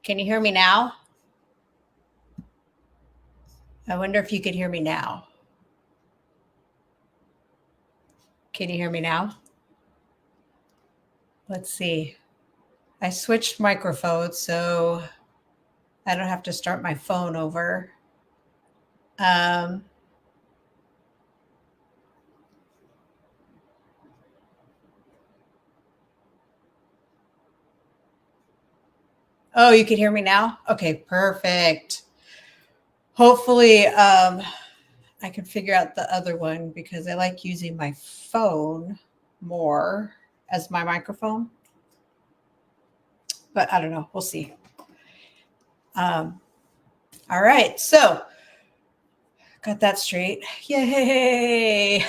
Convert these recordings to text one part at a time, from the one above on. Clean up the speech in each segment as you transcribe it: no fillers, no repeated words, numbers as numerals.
Can you hear me now? I wonder if you could hear me now. Can you hear me now? Let's see. I switched microphones so I don't have to start my phone over. Um, oh, you can hear me now? Okay, perfect. Hopefully, I can figure out the other one because I like using my phone more as my microphone. But I don't know. We'll see. Um, all right. So, got that straight. Yay.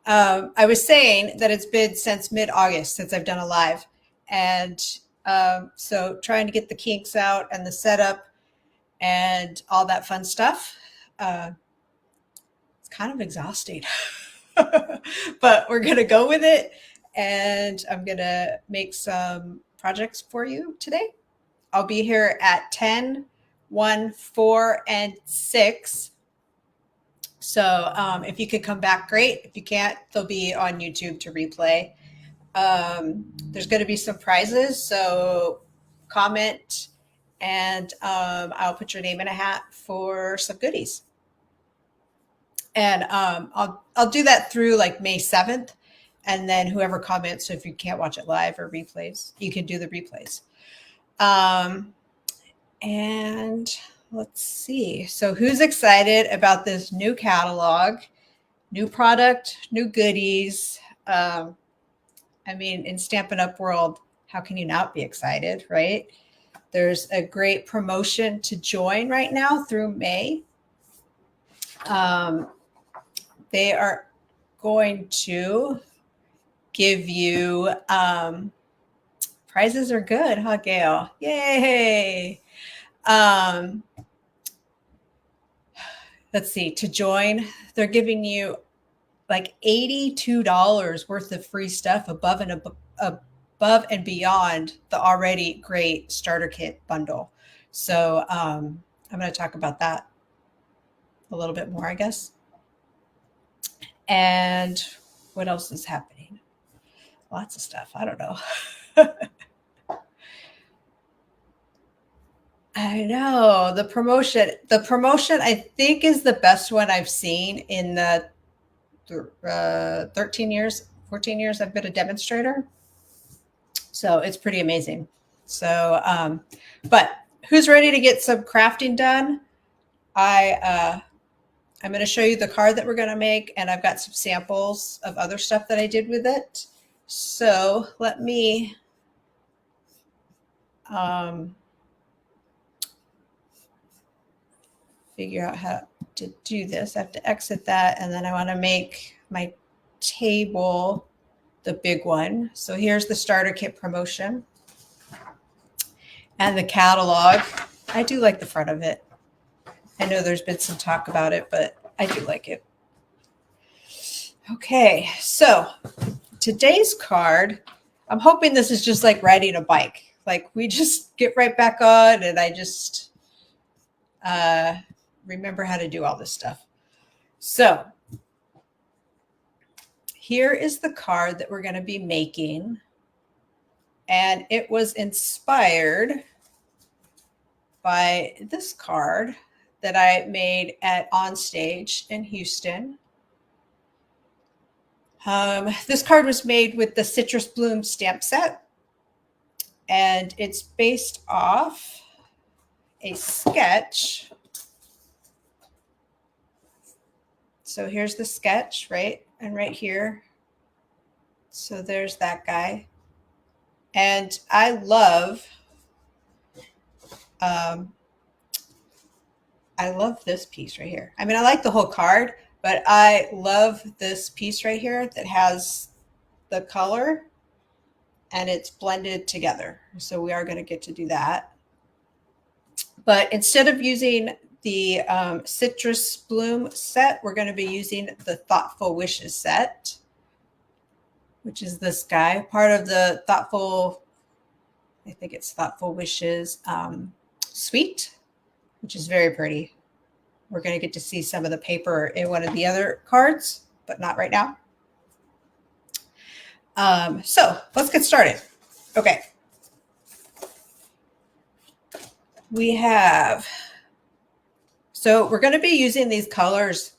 I was saying that it's been since mid-August since I've done a live. And so trying to get the kinks out and the setup and all that fun stuff. Uh, it's kind of exhausting, but we're going to go with it. And I'm going to make some projects for you today. I'll be here at 10, 1, 4, and 6. So if you could come back, great. If you can't, they'll be on YouTube to replay. There's going to be some prizes, so comment and I'll put your name in a hat for some goodies. And I'll do that through like May 7th, and then whoever comments. So if you can't watch it live or replays, you can do the replays. And let's see. So who's excited about this new catalog? New product, new goodies. I mean, in Stampin' Up! World, how can you not be excited, right? There's a great promotion to join right now through May. They are going to give you prizes are good, huh, Gail? Yay! Let's see. To join, they're giving you like $82 worth of free stuff above and beyond the already great starter kit bundle. So I'm going to talk about that a little bit more, I guess. And what else is happening? Lots of stuff. I don't know. I know the promotion. The promotion, I think, is the best one I've seen in the 13 years, 14 years I've been a demonstrator. So it's pretty amazing. So, but who's ready to get some crafting done? I'm going to show you the card that we're going to make, and I've got some samples of other stuff that I did with it. So let me figure out how to do this. I have to exit that, and then I want to make my table the big one. So here's the starter kit promotion and the catalog. I do like the front of it. I know there's been some talk about it, but I do like it. Okay, so today's card, I'm hoping this is just like riding a bike. Like we just get right back on and I just remember how to do all this stuff. So here is the card that we're going to be making. And it was inspired by this card that I made at Onstage in Houston. This card was made with the Citrus Bloom stamp set, and it's based off a sketch. So here's the sketch, right? And right here. So there's that guy. And I love this piece right here. I mean, I like the whole card, but I love this piece right here that has the color and it's blended together. So we are going to get to do that. But instead of using the Citrus Bloom set, we're going to be using the Thoughtful Wishes set, which is this guy, part of the Thoughtful, I I think it's Thoughtful Wishes Sweet, which is very pretty. We're going to get to see some of the paper in one of the other cards, but not right now. So let's get started. Okay. We have, so we're going to be using these colors,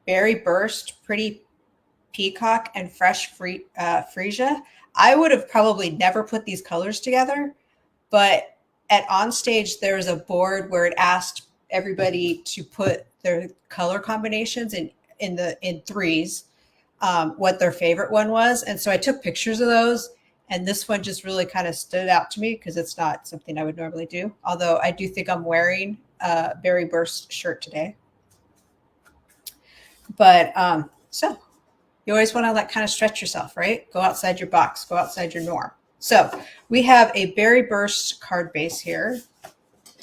Berry Burst, Pretty Peacock, and Fresh Freesia. I would have probably never put these colors together, but at OnStage, there was a board where it asked everybody to put their color combinations in threes, what their favorite one was. And so I took pictures of those, and this one just really kind of stood out to me because it's not something I would normally do. Although I do think I'm wearing a Berry Burst shirt today. But so you always want to like kind of stretch yourself, right? Go outside your box, go outside your norm. So we have a Berry Burst card base here.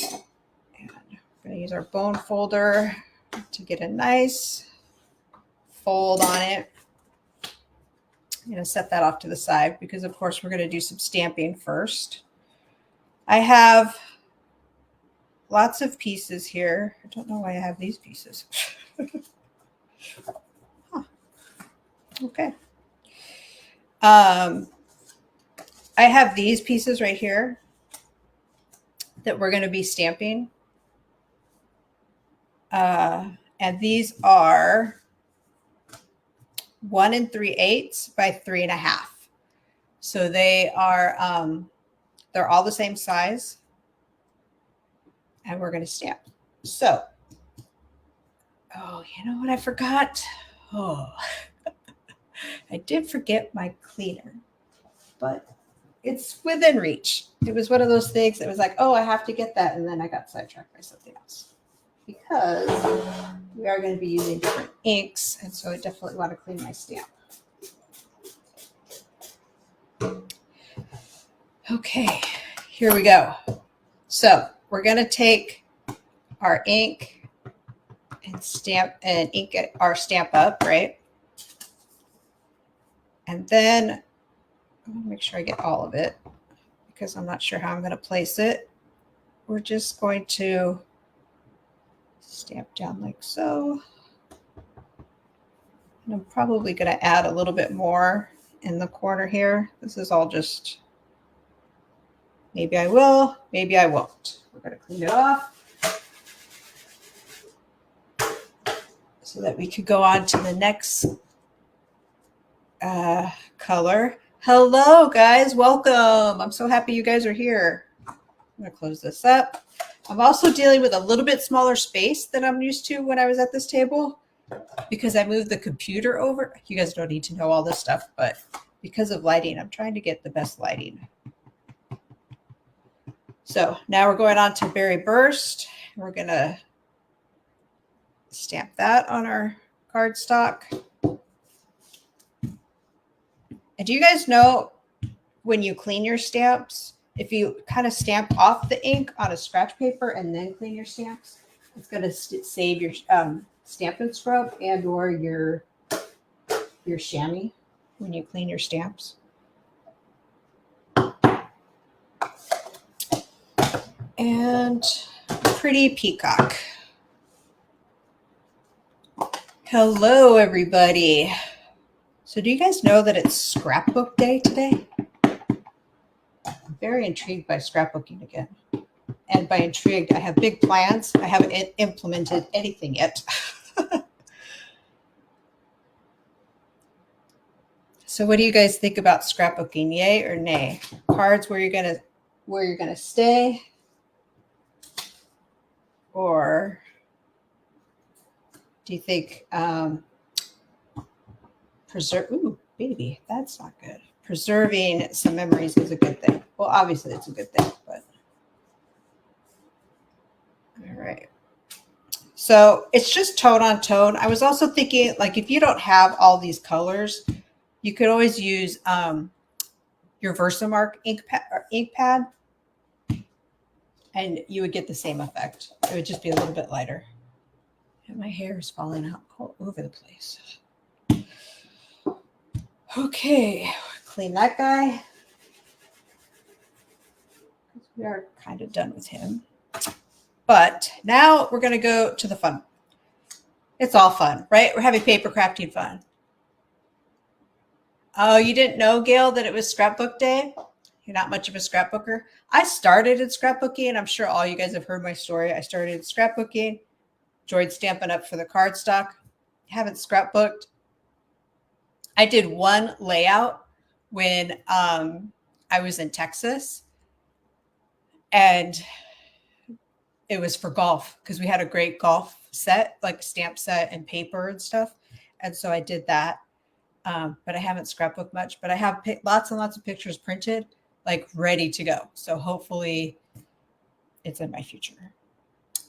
And we're going to use our bone folder to get a nice fold on it. I'm going to set that off to the side because, of course, we're going to do some stamping first. I have lots of pieces here. I don't know why I have these pieces. Huh. Okay. I have these pieces right here that we're going to be stamping. And these are 1 3/8 by 3.5. So they are, they're all the same size. And we're going to stamp. So, oh, you know what I forgot? Oh, I did forget my cleaner, but it's within reach. It was one of those things that was like, oh, I have to get that. And then I got sidetracked by something else because we are going to be using different inks. And so I definitely want to clean my stamp. Okay, here we go. So we're going to take our ink and stamp and ink our stamp up, right? And then I'm going to make sure I get all of it because I'm not sure how I'm going to place it. We're just going to stamp down like so. And I'm probably going to add a little bit more in the corner here. This is all just, maybe I will, maybe I won't. We're going to clean it off so that we could go on to the next color. Hello, guys. Welcome. I'm so happy you guys are here. I'm going to close this up. I'm also dealing with a little bit smaller space than I'm used to when I was at this table because I moved the computer over. You guys don't need to know all this stuff, but because of lighting, I'm trying to get the best lighting. So now we're going on to Berry Burst. We're going to stamp that on our cardstock. And do you guys know when you clean your stamps, if you kind of stamp off the ink on a scratch paper and then clean your stamps, it's going to save your Stampin' Scrub and or your chamois when you clean your stamps. And Pretty Peacock. Hello, everybody. So do you guys know that it's scrapbook day today? I'm very intrigued by scrapbooking again. And by intrigued, I have big plans. I haven't implemented anything yet. So what do you guys think about scrapbooking? Yay or nay? Cards where you're gonna stay, or do you think ooh, baby, that's not good. Preserving some memories is a good thing. Well, obviously it's a good thing, but all right. So it's just tone on tone. I was also thinking, like, if you don't have all these colors, you could always use your Versamark ink pad, and you would get the same effect. It would just be a little bit lighter. And my hair is falling out all over the place. Okay, clean that guy. We are kind of done with him. But now we're going to go to the fun. It's all fun, right? We're having paper crafting fun. Oh, you didn't know, Gail, that it was scrapbook day? You're not much of a scrapbooker. I started at scrapbooking, and I'm sure all you guys have heard my story. I started at scrapbooking, enjoyed Stampin' Up! For the cardstock. Haven't scrapbooked. I did one layout when I was in Texas, and it was for golf because we had a great golf set, like a stamp set and paper and stuff. And so I did that. But I haven't scrapbooked much, but I have lots and lots of pictures printed, like ready to go. So hopefully it's in my future.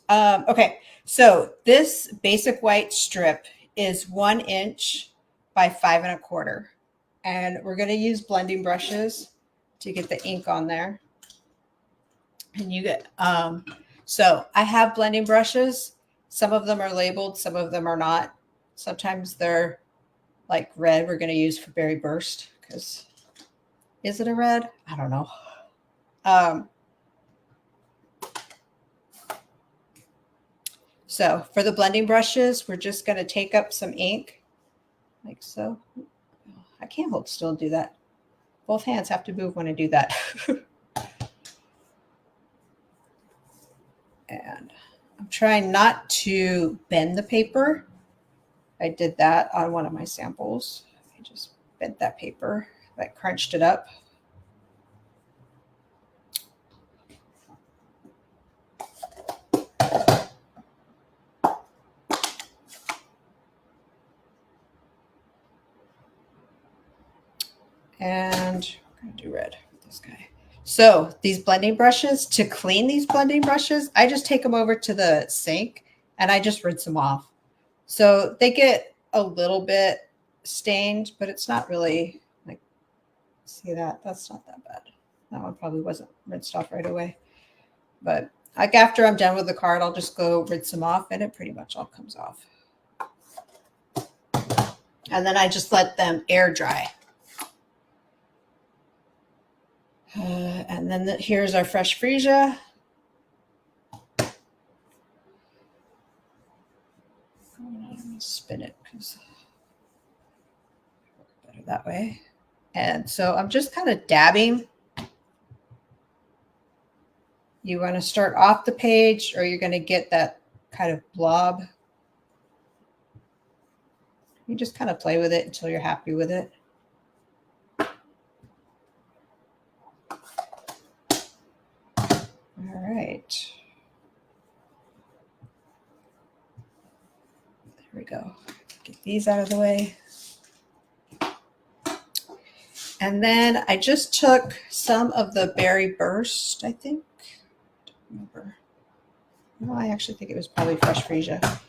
Okay, so this basic white strip is 1 inch by 5 1/4. And we're going to use blending brushes to get the ink on there. And you get, so I have blending brushes. Some of them are labeled, some of them are not. Sometimes they're like red we're going to use for Berry Burst because is it a red? I don't know. So for the blending brushes, we're just going to take up some ink like so. I can't hold still and do that. Both hands have to move when I do that. And I'm trying not to bend the paper. I did that on one of my samples. I just bent that paper, like crunched it up. And we're going to do red with this guy. So these blending brushes, to clean these blending brushes, I just take them over to the sink and I just rinse them off. So they get a little bit stained, but it's not really like, see that? That's not that bad. That one probably wasn't rinsed off right away. But like after I'm done with the card, I'll just go rinse them off and it pretty much all comes off. And then I just let them air dry. And then here's our fresh freesia. Spin it because better that way. And so I'm just kind of dabbing. You want to start off the page or you're going to get that kind of blob. You just kind of play with it until you're happy with it. All right. There we go. Get these out of the way. And then I just took some of the Berry Burst, I think. I don't remember. No, I actually think it was probably fresh freesia.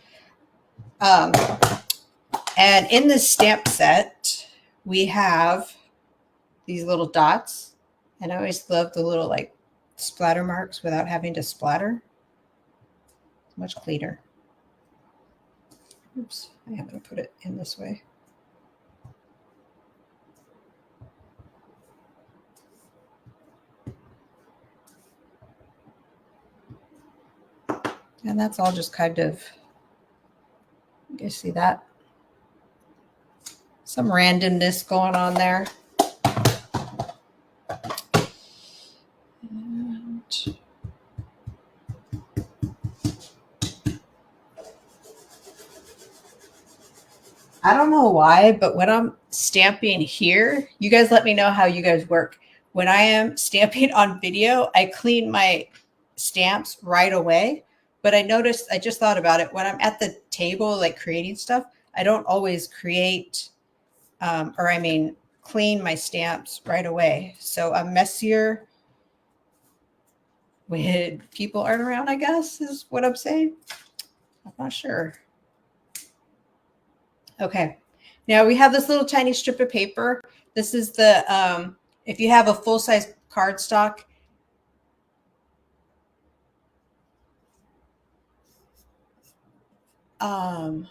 And in this stamp set, we have these little dots. And I always love the little like splatter marks without having to splatter. It's much cleaner. Oops, I am going to put it in this way. And that's all just kind of, you guys see that? Some randomness going on there. And I don't know why, but when I'm stamping here, you guys let me know how you guys work. When I am stamping on video, I clean my stamps right away. But I noticed, I just thought about it, when I'm at the table, like creating stuff, I don't always create, clean my stamps right away. So I'm messier when people aren't around, I guess, is what I'm saying. I'm not sure. Okay. Now we have this little tiny strip of paper. This is the, if you have a full-size cardstock, oh,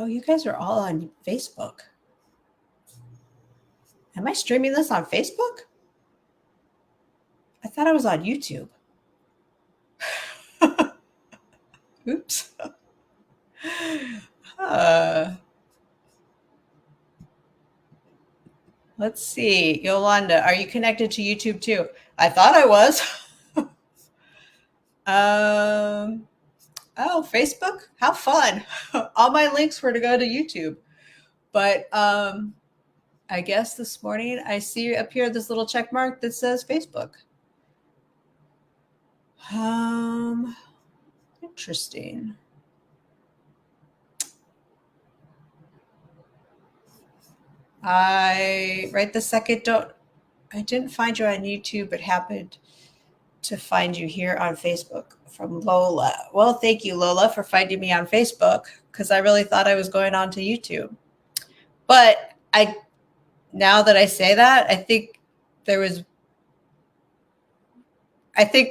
you guys are all on Facebook. Am I streaming this on Facebook? I thought I was on YouTube. Oops. Let's see. Yolanda, are you connected to YouTube too? I thought I was. Oh, Facebook? How fun. All my links were to go to YouTube. But I guess this morning I see up here this little check mark that says Facebook. Interesting. I right this second I didn't find you on YouTube, but happened to find you here on Facebook from Lola. Well, thank you, Lola, for finding me on Facebook because I really thought I was going on to YouTube. But now that I say that, I think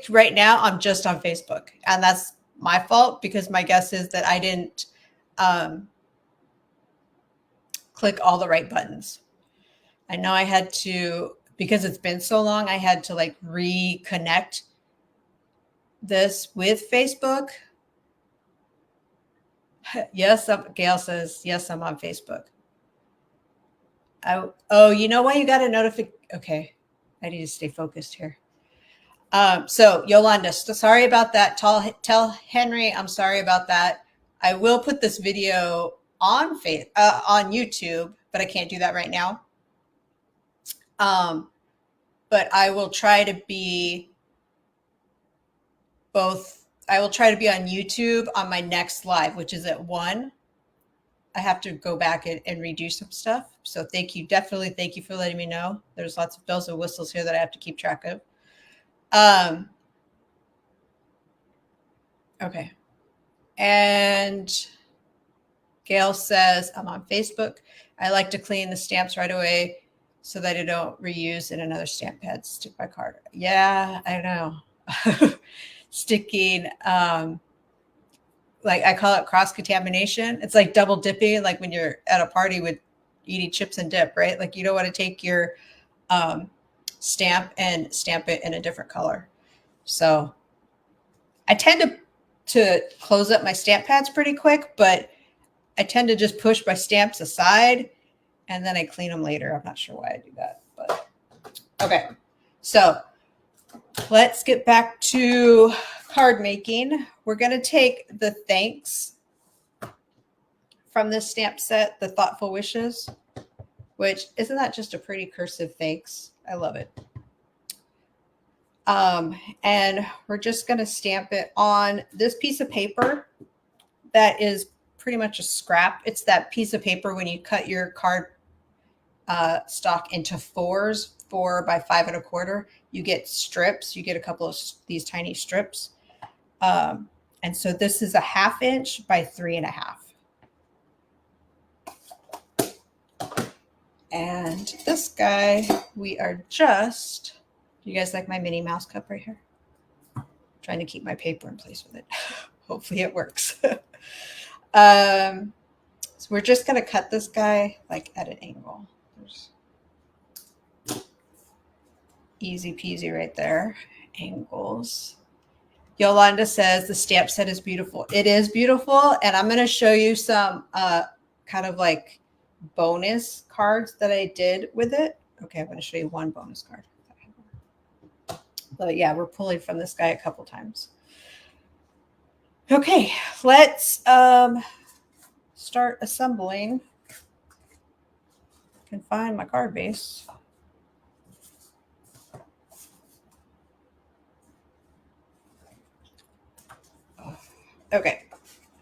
right now I'm just on Facebook, and that's my fault because my guess is that I didn't click all the right buttons. I know I had to, because it's been so long, I had to like reconnect this with Facebook. Yes, Gail says, yes, I'm on Facebook. Oh, you know why you got a notification? Okay, I need to stay focused here. So Yolanda, sorry about that. Tell Henry I'm sorry about that. I will put this video on on YouTube, but I can't do that right now. But I will try to be both. I will try to be on YouTube on my next live, which is at 1. I have to go back and redo some stuff. So thank you. Definitely thank you for letting me know. There's lots of bells and whistles here that I have to keep track of. Okay. And Gail says, I'm on Facebook. I like to clean the stamps right away so that I don't reuse in another stamp pad to stick my card. Yeah, I know. Sticking, like I call it cross-contamination. It's like double dipping, like when you're at a party with eating chips and dip, right? Like you don't want to take your stamp and stamp it in a different color. So I tend to close up my stamp pads pretty quick, but I tend to just push my stamps aside and then I clean them later. I'm not sure why I do that, but okay. So let's get back to card making. We're going to take the thanks from this stamp set, the Thoughtful Wishes, which isn't that just a pretty cursive thanks? I love it. And we're just going to stamp it on this piece of paper that is pretty much a scrap. It's that piece of paper when you cut your card stock into 4s, 4 by 5 1/4, you get strips. You get a couple of these tiny strips. And so this is a 1/2 inch by 3 1/2. And this guy, we are just, you guys like my Minnie Mouse cup right here? I'm trying to keep my paper in place with it. Hopefully it works. So we're just going to cut this guy like at an angle. There's easy peasy right there. Angles. Yolanda says the stamp set is beautiful. It is beautiful. And I'm going to show you some kind of like bonus cards that I did with it. Okay, I'm going to show you one bonus card. But yeah, we're pulling from this guy a couple times. Okay, let's start assembling. I can find my card base. Okay,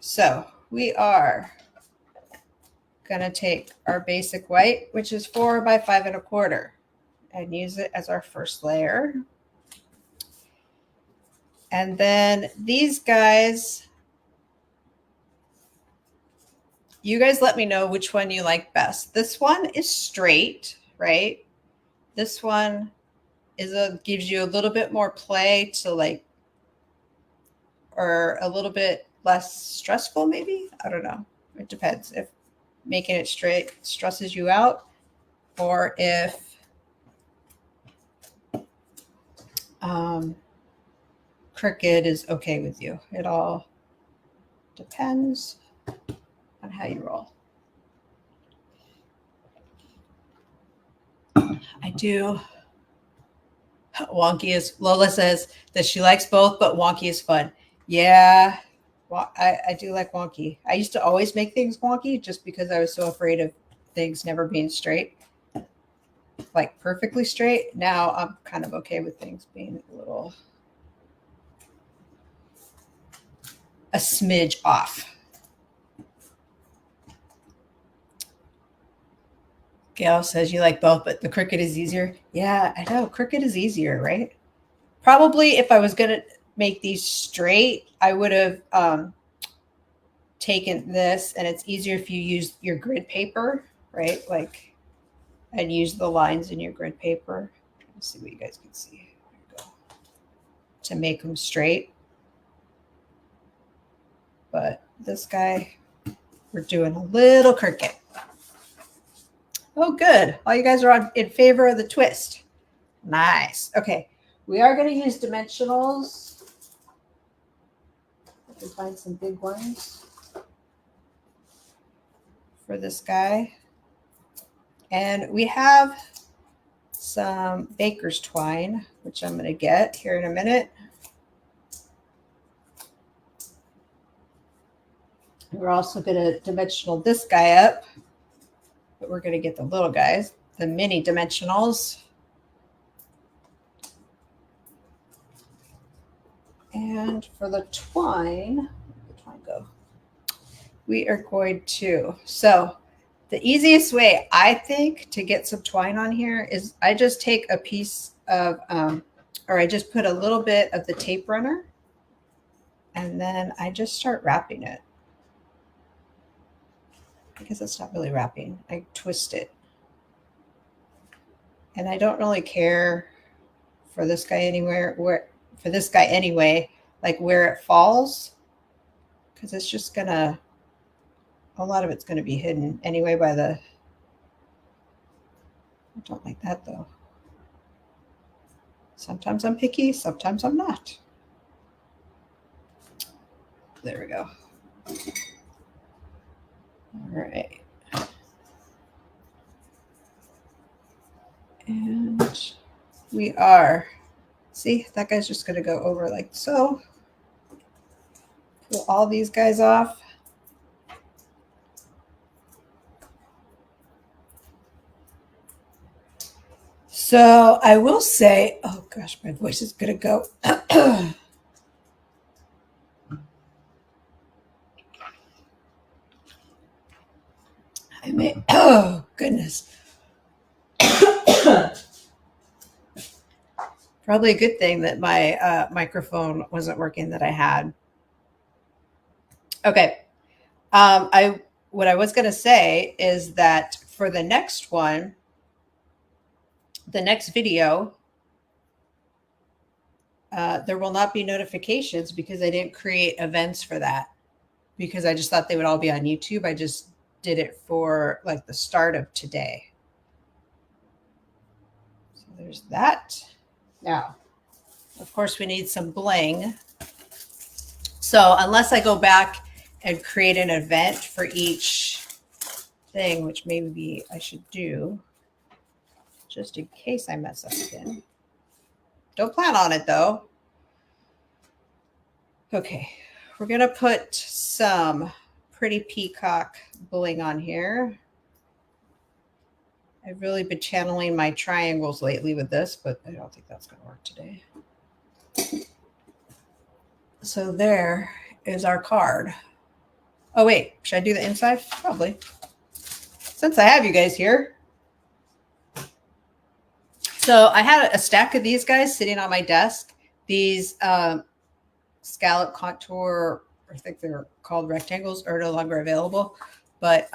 so we are going to take our basic white, which is 4 by 5 1/4, and use it as our first layer. And then these guys, you guys let me know which one you like best. This one is straight, right? This one gives you a little bit more play to like, or a little bit less stressful, maybe. I don't know. It depends if making it straight stresses you out or if Cricut is okay with you. It all depends on how you roll. I do. Wonky is, Lola says that she likes both, but wonky is fun. Yeah, I do like wonky. I used to always make things wonky just because I was so afraid of things never being straight, like perfectly straight. Now I'm kind of okay with things being a smidge off. Gail says you like both, but the Cricut is easier. Yeah, I know. Cricut is easier, right? Probably if I was going to make these straight, I would have taken this, and it's easier if you use your grid paper, right? Like, and use the lines in your grid paper. Let's see what you guys can see. There you go. To make them straight. But this guy, we're doing a little Cricut. Oh, good. All you guys are in favor of the twist. Nice. Okay. We are going to use dimensionals. I can find some big ones for this guy. And we have some baker's twine, which I'm going to get here in a minute. We're also going to dimensional this guy up, but we're going to get the little guys, the mini dimensionals. And for the twine, where'd the twine go? We are going to, so the easiest way I think to get some twine on here is I just take a piece of, or I just put a little bit of the tape runner, and then I just start wrapping it. I guess it's not really wrapping. I twist it. And I don't really care for this guy anyway, like where it falls, because it's just gonna, a lot of it's gonna be hidden anyway by the, I don't like that though. Sometimes I'm picky, sometimes I'm not. There we go. All right. And we are, see, that guy's just gonna go over like so. Pull all these guys off. So I will say, oh gosh, my voice is gonna go. I may, oh goodness. Probably a good thing that my microphone wasn't working that I had. Okay. What I was going to say is that for the next one, the next video, there will not be notifications because I didn't create events for that, because I just thought they would all be on YouTube. I just did it for like the start of today. So there's that. Now, of course, we need some bling. So unless I go back and create an event for each thing, which maybe I should do just in case I mess up again. Don't plan on it though. Okay, we're going to put some pretty peacock bling on here. I've really been channeling my triangles lately with this, but I don't think that's going to work today. So there is our card. Oh, wait, should I do the inside? Probably. Since I have you guys here. So I had a stack of these guys sitting on my desk. These scallop contour, I think they're called rectangles, are no longer available. But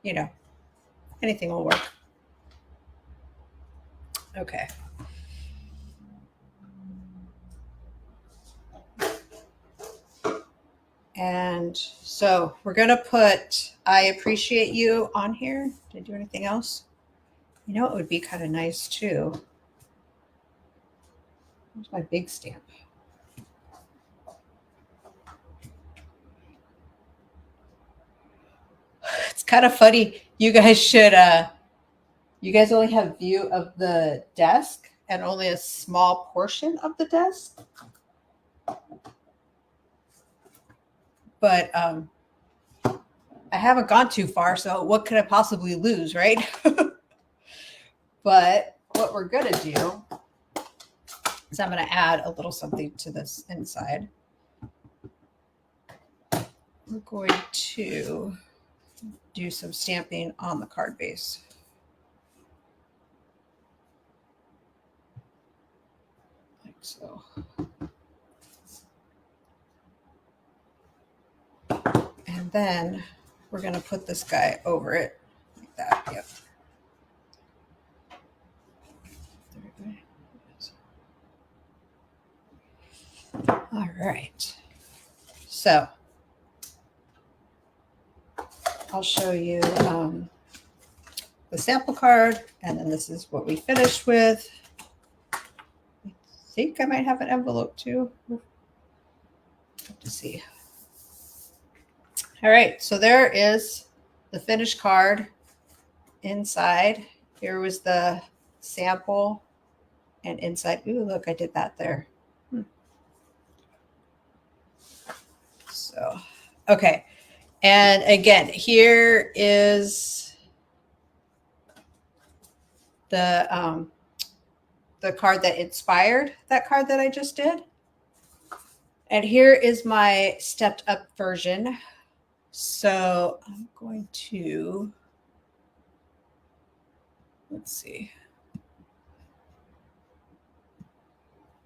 you know, anything will work. Okay. And so we're going to put I appreciate you on here. Did I do anything else? You know, it would be kind of nice too. Where's my big stamp? It's kind of funny. You guys should, you guys only have view of the desk and only a small portion of the desk. But I haven't gone too far, so what could I possibly lose, right? But what we're going to do is I'm going to add a little something to this inside. We're going to do some stamping on the card base. Like so. And then we're going to put this guy over it like that. Yep. All right. So I'll show you the sample card, and then this is what we finished with. I think I might have an envelope too. Have to see. All right, so there is the finished card inside. Here was the sample, and inside, ooh, look, I did that there. So, okay. And again, here is the card that inspired that card that I just did. And here is my stepped up version. So I'm going to, let's see.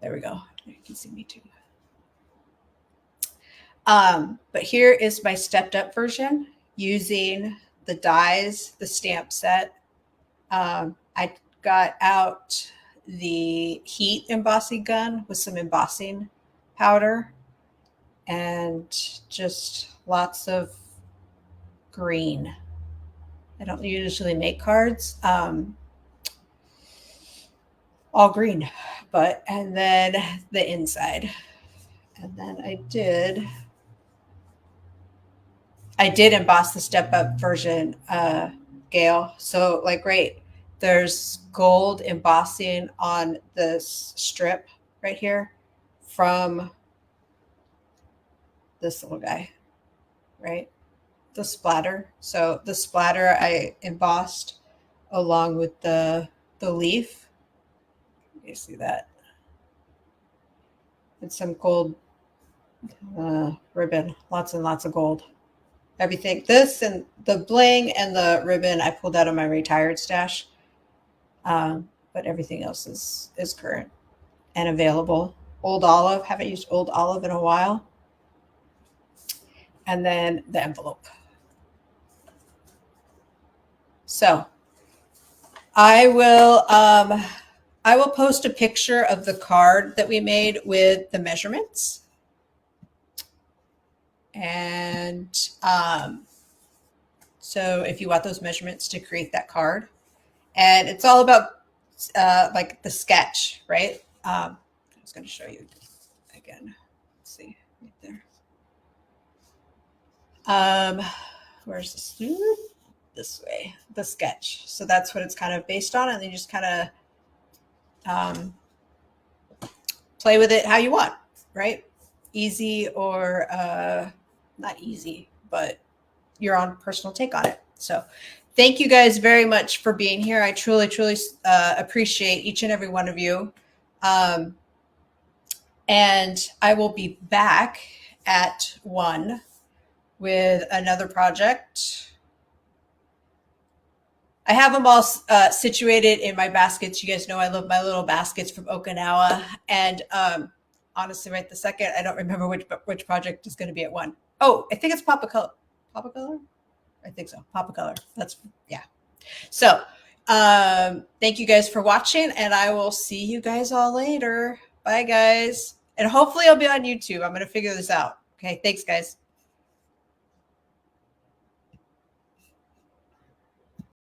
There we go. You can see me too. But here is my stepped up version using the dies, the stamp set. I got out the heat embossing gun with some embossing powder and just lots of green. I don't usually make cards all green, and then the inside. And then I did emboss the step up version, Gail. So like, great. There's gold embossing on this strip right here from this little guy, right? The splatter. So the splatter I embossed along with the leaf. You see that? And some gold ribbon, lots and lots of gold. Everything, this and the bling and the ribbon I pulled out of my retired stash. But everything else is current and available. Old Olive, haven't used Old Olive in a while. And then the envelope. So I will post a picture of the card that we made with the measurements. And so if you want those measurements to create that card, and it's all about like the sketch, right? I was going to show you again. Let's see right there. Where's this? This way, the sketch. So that's what it's kind of based on, and then you just kind of play with it how you want, right? Easy or not easy, but your own personal take on it. So thank you guys very much for being here. I truly, truly appreciate each and every one of you. And I will be back at 1 with another project. I have them all situated in my baskets. You guys know I love my little baskets from Okinawa. And honestly, right this second, I don't remember which project is going to be at 1. Oh, I think it's Papa Color. Papa Color? I think so. Papa Color. That's, yeah. So thank you guys for watching, and I will see you guys all later. Bye, guys. And hopefully I'll be on YouTube. I'm going to figure this out. Okay, thanks, guys.